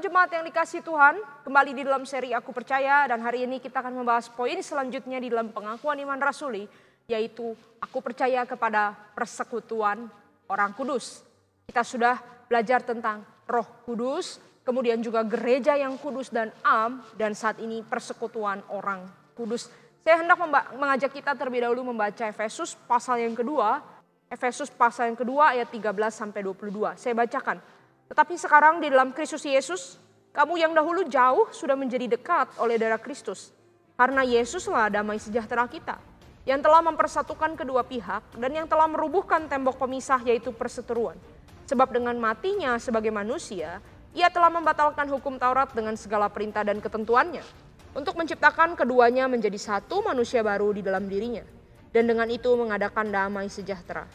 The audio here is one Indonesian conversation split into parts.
jemaat yang dikasihi Tuhan, kembali di dalam seri Aku Percaya, dan hari ini kita akan membahas poin selanjutnya di dalam pengakuan iman rasuli, yaitu Aku Percaya kepada persekutuan orang kudus. Kita sudah belajar tentang Roh Kudus, kemudian juga gereja yang kudus dan am, dan saat ini persekutuan orang kudus. Saya hendak mengajak kita terlebih dahulu membaca Efesus pasal yang kedua, Efesus pasal yang kedua ayat 13-22. Saya bacakan. Tetapi sekarang di dalam Kristus Yesus, kamu yang dahulu jauh sudah menjadi dekat oleh darah Kristus. Karena Yesuslah damai sejahtera kita, yang telah mempersatukan kedua pihak dan yang telah merubuhkan tembok pemisah, yaitu perseteruan. Sebab dengan matinya sebagai manusia, ia telah membatalkan hukum Taurat dengan segala perintah dan ketentuannya, untuk menciptakan keduanya menjadi satu manusia baru di dalam dirinya, dan dengan itu mengadakan damai sejahtera.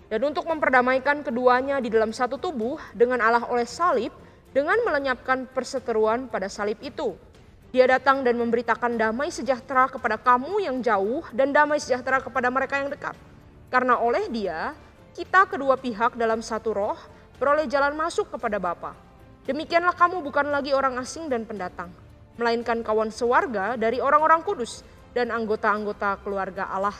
Dan untuk memperdamaikan keduanya di dalam satu tubuh dengan Allah oleh salib, dengan melenyapkan perseteruan pada salib itu. Dia datang dan memberitakan damai sejahtera kepada kamu yang jauh dan damai sejahtera kepada mereka yang dekat. Karena oleh Dia, kita kedua pihak dalam satu roh beroleh jalan masuk kepada Bapa. Demikianlah kamu bukan lagi orang asing dan pendatang, melainkan kawan sewarga dari orang-orang kudus dan anggota-anggota keluarga Allah,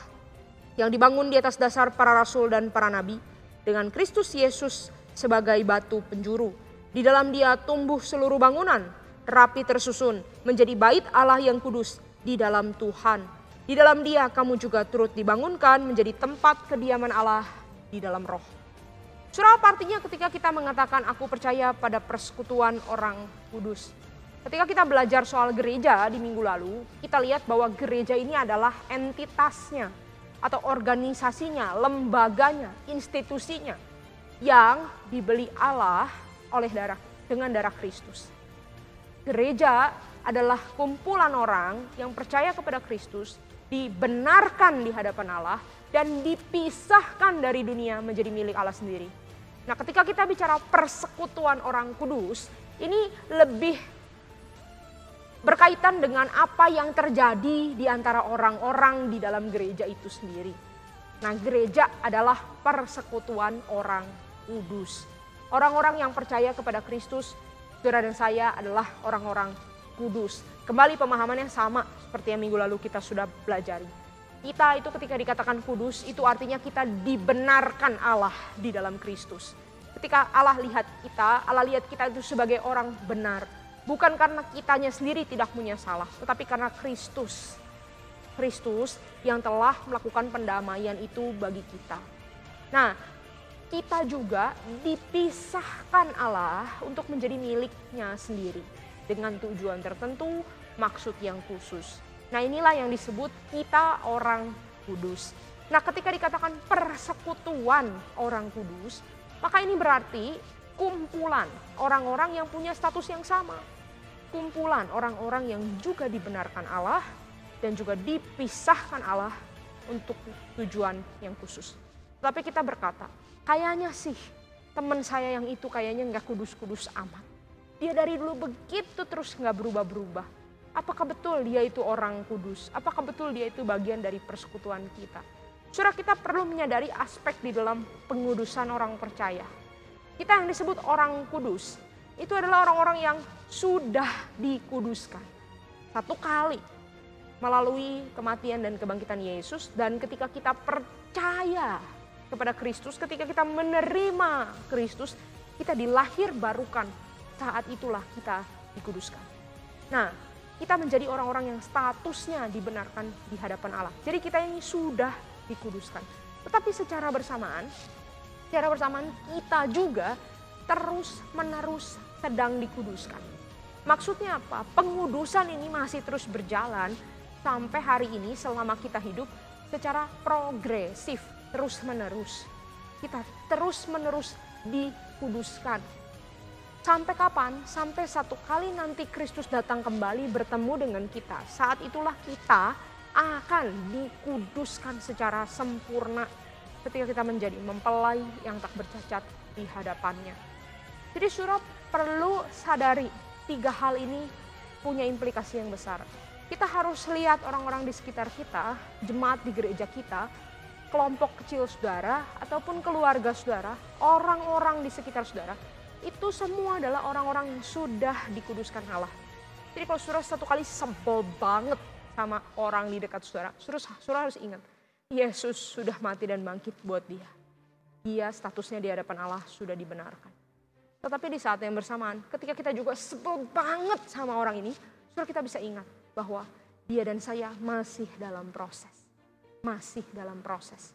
yang dibangun di atas dasar para rasul dan para nabi, dengan Kristus Yesus sebagai batu penjuru. Di dalam Dia tumbuh seluruh bangunan, rapi tersusun, menjadi bait Allah yang kudus di dalam Tuhan. Di dalam Dia kamu juga turut dibangunkan menjadi tempat kediaman Allah di dalam roh. Saudara, apa artinya ketika kita mengatakan aku percaya pada persekutuan orang kudus? Ketika kita belajar soal gereja di minggu lalu, kita lihat bahwa gereja ini adalah entitasnya, atau organisasinya, lembaganya, institusinya yang dibeli Allah oleh dengan darah Kristus. Gereja adalah kumpulan orang yang percaya kepada Kristus, dibenarkan di hadapan Allah dan dipisahkan dari dunia menjadi milik Allah sendiri. Nah, ketika kita bicara persekutuan orang kudus, ini lebih berkaitan dengan apa yang terjadi di antara orang-orang di dalam gereja itu sendiri. Nah, gereja adalah persekutuan orang kudus. Orang-orang yang percaya kepada Kristus, saudara dan saya adalah orang-orang kudus. Kembali pemahaman yang sama seperti yang minggu lalu kita sudah pelajari. Kita itu ketika dikatakan kudus, itu artinya kita dibenarkan Allah di dalam Kristus. Ketika Allah lihat kita itu sebagai orang benar. Bukan karena kitanya sendiri tidak punya salah, tetapi karena Kristus. Kristus yang telah melakukan pendamaian itu bagi kita. Nah, kita juga dipisahkan Allah untuk menjadi miliknya sendiri. Dengan tujuan tertentu, maksud yang khusus. Nah, inilah yang disebut kita orang kudus. Nah, ketika dikatakan persekutuan orang kudus, maka ini berarti kumpulan orang-orang yang punya status yang sama. Kumpulan orang-orang yang juga dibenarkan Allah dan juga dipisahkan Allah untuk tujuan yang khusus. Tapi kita berkata, kayaknya sih teman saya yang itu kayaknya nggak kudus-kudus amat. Dia dari dulu begitu terus nggak berubah-berubah. Apakah betul dia itu orang kudus? Apakah betul dia itu bagian dari persekutuan kita? Saudara, kita perlu menyadari aspek di dalam pengudusan orang percaya. Kita yang disebut orang kudus, itu adalah orang-orang yang sudah dikuduskan satu kali melalui kematian dan kebangkitan Yesus. Dan ketika kita percaya kepada Kristus, ketika kita menerima Kristus, kita dilahirbarukan. Saat itulah kita dikuduskan. Nah, kita menjadi orang-orang yang statusnya dibenarkan di hadapan Allah. Jadi kita ini sudah dikuduskan. Tetapi secara bersamaan kita juga terus-menerus sedang dikuduskan. Maksudnya apa? Pengudusan ini masih terus berjalan sampai hari ini selama kita hidup secara progresif, terus-menerus. Kita terus-menerus dikuduskan. Sampai kapan? Sampai satu kali nanti Kristus datang kembali bertemu dengan kita. Saat itulah kita akan dikuduskan secara sempurna ketika kita menjadi mempelai yang tak bercacat di hadapannya. Jadi saudara perlu sadari 3 hal ini punya implikasi yang besar. Kita harus lihat orang-orang di sekitar kita, jemaat di gereja kita, kelompok kecil saudara, ataupun keluarga saudara, orang-orang di sekitar saudara, itu semua adalah orang-orang yang sudah dikuduskan Allah. Jadi kalau saudara satu kali sebel banget sama orang di dekat saudara, saudara harus ingat, Yesus sudah mati dan bangkit buat dia. Dia statusnya di hadapan Allah sudah dibenarkan. Tetapi di saat yang bersamaan, ketika kita juga sebel banget sama orang ini, saudara kita bisa ingat bahwa dia dan saya masih dalam proses. Masih dalam proses.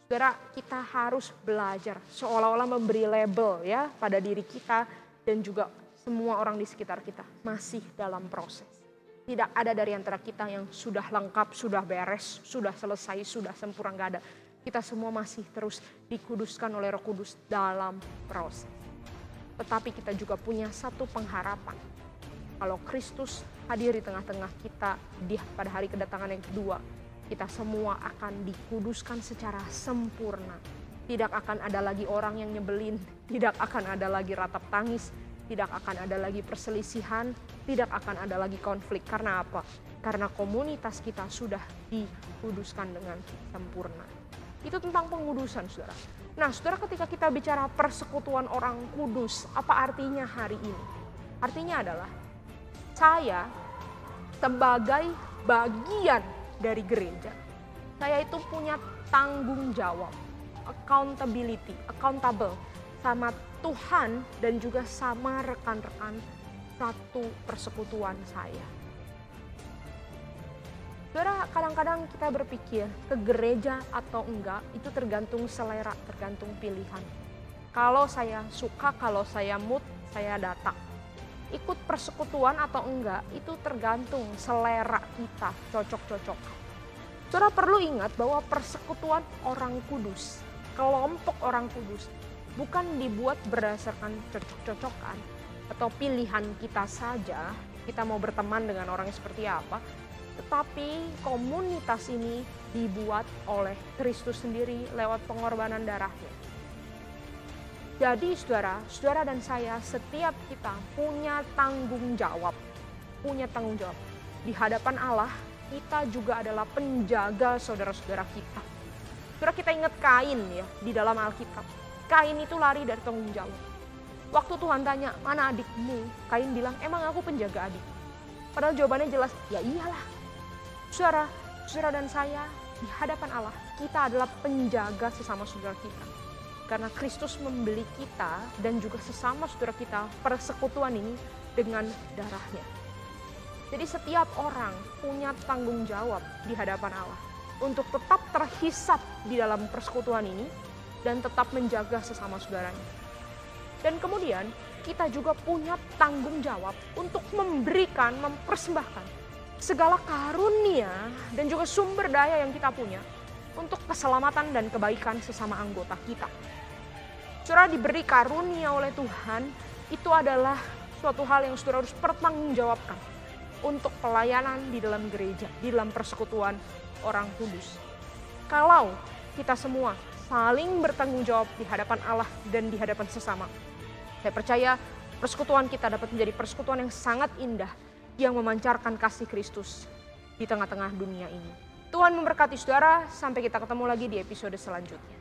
Saudara, kita harus belajar seolah-olah memberi label ya pada diri kita dan juga semua orang di sekitar kita masih dalam proses. Tidak ada dari antara kita yang sudah lengkap, sudah beres, sudah selesai, sudah sempurna, gak ada. Kita semua masih terus dikuduskan oleh Roh Kudus dalam proses. Tetapi kita juga punya satu pengharapan. Kalau Kristus hadir di tengah-tengah kita pada hari kedatangan yang kedua, kita semua akan dikuduskan secara sempurna. Tidak akan ada lagi orang yang nyebelin, tidak akan ada lagi ratap tangis, tidak akan ada lagi perselisihan, tidak akan ada lagi konflik. Karena apa? Karena komunitas kita sudah dikuduskan dengan sempurna. Itu tentang pengudusan, saudara. Nah, saudara, ketika kita bicara persekutuan orang kudus, apa artinya hari ini? Artinya adalah saya sebagai bagian dari gereja, saya itu punya tanggung jawab, accountable sama Tuhan dan juga sama rekan-rekan satu persekutuan saya. Saudara, kadang-kadang kita berpikir ke gereja atau enggak itu tergantung selera, tergantung pilihan. Kalau saya suka, kalau saya mood, saya datang. Ikut persekutuan atau enggak itu tergantung selera kita, cocok-cocokan. Saudara perlu ingat bahwa persekutuan orang kudus, kelompok orang kudus, bukan dibuat berdasarkan cocok-cocokan atau pilihan kita saja, kita mau berteman dengan orang yang seperti apa, tetapi komunitas ini dibuat oleh Kristus sendiri lewat pengorbanan darahnya. Jadi saudara dan saya, setiap kita punya tanggung jawab. Di hadapan Allah, kita juga adalah penjaga saudara-saudara kita. Saudara, kita ingat Kain ya, di dalam Alkitab. Kain itu lari dari tanggung jawab. Waktu Tuhan tanya, mana adikmu? Kain bilang, emang aku penjaga adik. Padahal jawabannya jelas, ya iyalah. Saudara dan saya, di hadapan Allah, kita adalah penjaga sesama saudara kita. Karena Kristus membeli kita dan juga sesama saudara kita persekutuan ini dengan darahnya. Jadi setiap orang punya tanggung jawab di hadapan Allah untuk tetap terhisap di dalam persekutuan ini dan tetap menjaga sesama saudaranya. Dan kemudian kita juga punya tanggung jawab untuk memberikan, mempersembahkan segala karunia dan juga sumber daya yang kita punya untuk keselamatan dan kebaikan sesama anggota kita. Saudara, diberi karunia oleh Tuhan itu adalah suatu hal yang saudara harus pertanggungjawabkan untuk pelayanan di dalam gereja, di dalam persekutuan orang kudus. Kalau kita semua saling bertanggung jawab di hadapan Allah dan di hadapan sesama, saya percaya persekutuan kita dapat menjadi persekutuan yang sangat indah yang memancarkan kasih Kristus di tengah-tengah dunia ini. Tuhan memberkati saudara, sampai kita ketemu lagi di episode selanjutnya.